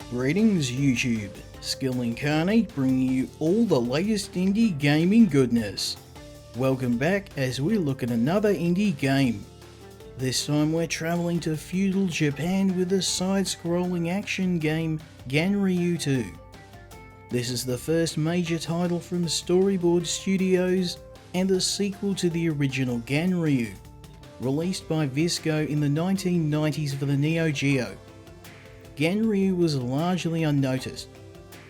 Greetings YouTube, Skill Incarnate bringing you all the latest indie gaming goodness. Welcome back as we look at another indie game. This time we're travelling to feudal Japan with the side-scrolling action game Ganryu 2. This is the first major title from Storyboard Studios and the sequel to the original Ganryu, released by Visco in the 1990s for the Neo Geo. Ganryu was largely unnoticed.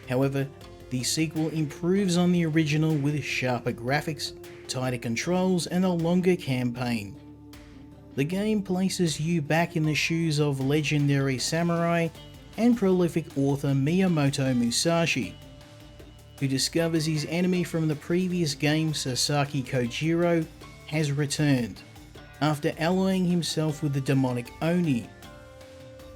However, the sequel improves on the original with sharper graphics, tighter controls, and a longer campaign. The game places you back in the shoes of legendary samurai and prolific author Miyamoto Musashi, who discovers his enemy from the previous game, Sasaki Kojiro, has returned, after alloying himself with the demonic Oni.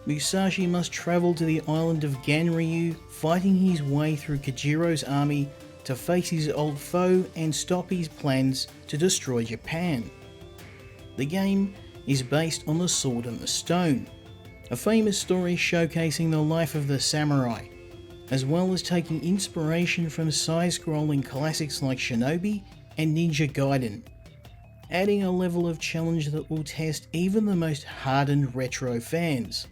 Musashi must travel to the island of Ganryu, fighting his way through Kojiro's army to face his old foe and stop his plans to destroy Japan. The game is based on The Sword and the Stone, a famous story showcasing the life of the samurai, as well as taking inspiration from side-scrolling classics like Shinobi and Ninja Gaiden, adding a level of challenge that will test even the most hardened retro fans.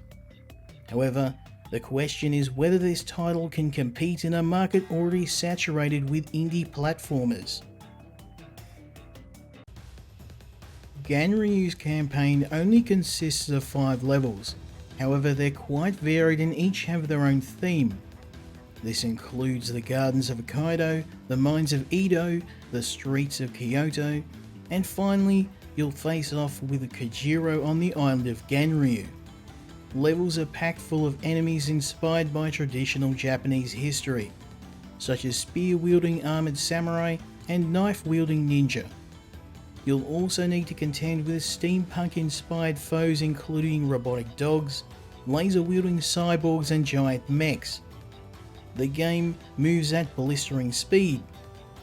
However, the question is whether this title can compete in a market already saturated with indie platformers. Ganryu's campaign only consists of 5 levels, however they're quite varied and each have their own theme. This includes the gardens of Kaido, the mines of Edo, the streets of Kyoto, and finally you'll face off with Kojiro on the island of Ganryu. Levels are packed full of enemies inspired by traditional Japanese history, such as spear-wielding armoured samurai and knife-wielding ninja. You'll also need to contend with steampunk-inspired foes including robotic dogs, laser-wielding cyborgs and giant mechs. The game moves at blistering speed,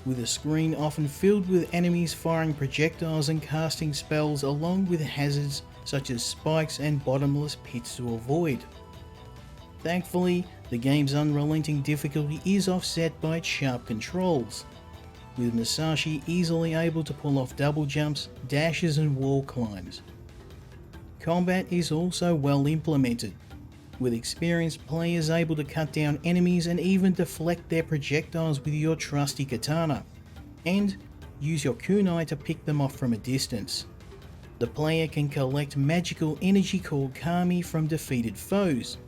with a screen often filled with enemies firing projectiles and casting spells along with hazards such as spikes and bottomless pits to avoid. Thankfully, the game's unrelenting difficulty is offset by its sharp controls, with Musashi easily able to pull off double jumps, dashes and wall climbs. Combat is also well implemented, with experienced players able to cut down enemies and even deflect their projectiles with your trusty katana, and use your kunai to pick them off from a distance. The player can collect magical energy called Kami from defeated foes,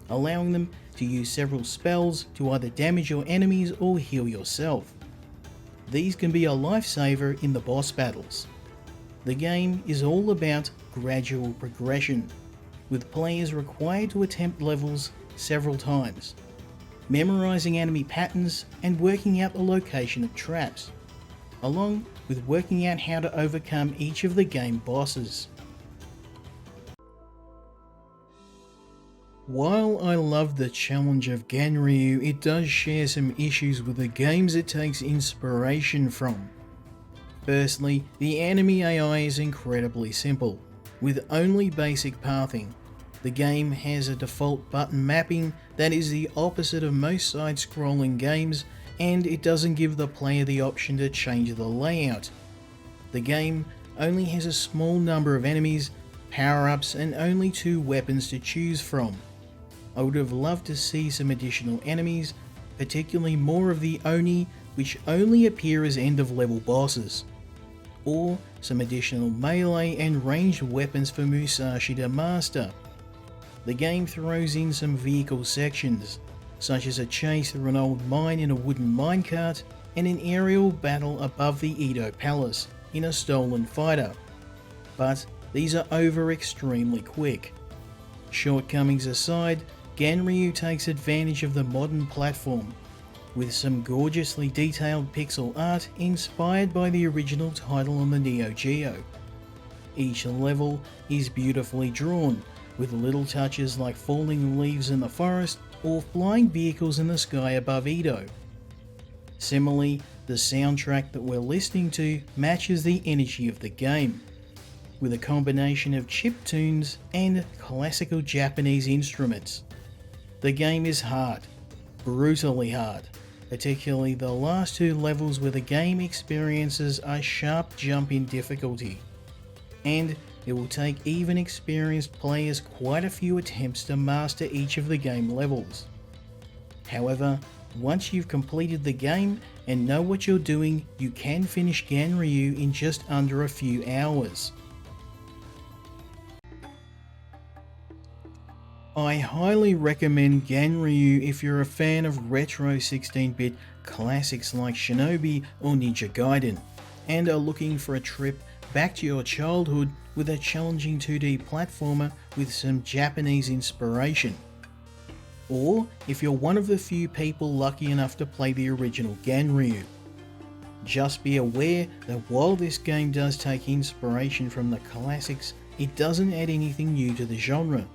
allowing them to use several spells to either damage your enemies or heal yourself. These can be a lifesaver in the boss battles. The game is all about gradual progression, with players required to attempt levels several times, memorizing enemy patterns and working out the location of traps, along with working out how to overcome each of the game bosses. While I love the challenge of Ganryu, it does share some issues with the games it takes inspiration from. Firstly, the enemy AI is incredibly simple, with only basic pathing. The game has a default button mapping that is the opposite of most side-scrolling games, and it doesn't give the player the option to change the layout. The game only has a small number of enemies, power-ups and only 2 weapons to choose from. I would have loved to see some additional enemies, particularly more of the Oni, which only appear as end of level bosses, or some additional melee and ranged weapons for Musashi to master. The game throws in some vehicle sections, such as a chase through an old mine in a wooden minecart and an aerial battle above the Edo Palace in a stolen fighter, but these are over extremely quick. Shortcomings aside, Ganryu takes advantage of the modern platform, with some gorgeously detailed pixel art inspired by the original title on the Neo Geo. Each level is beautifully drawn, with little touches like falling leaves in the forest or flying vehicles in the sky above Edo. Similarly, the soundtrack that we're listening to matches the energy of the game. with a combination of chiptunes and classical Japanese instruments. The game is hard, brutally hard, particularly the last two levels where the game experiences a sharp jump in difficulty, and it will take even experienced players quite a few attempts to master each of the game levels. However, once you've completed the game and know what you're doing, you can finish Ganryu in just under a few hours. I highly recommend Ganryu if you're a fan of retro 16-bit classics like Shinobi or Ninja Gaiden, and are looking for a trip back to your childhood with a challenging 2D platformer with some Japanese inspiration. Or if you're one of the few people lucky enough to play the original Ganryu. Just be aware that while this game does take inspiration from the classics, it doesn't add anything new to the genre.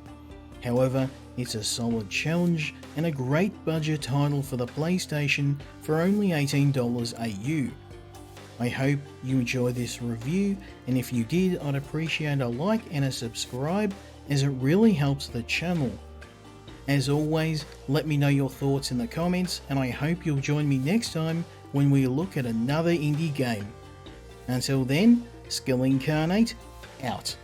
However, it's a solid challenge and a great budget title for the PlayStation for only $18 AU. I hope you enjoyed this review, and if you did, I'd appreciate a like and a subscribe, as it really helps the channel. As always, let me know your thoughts in the comments, and I hope you'll join me next time when we look at another indie game. Until then, Skill Incarnate, out.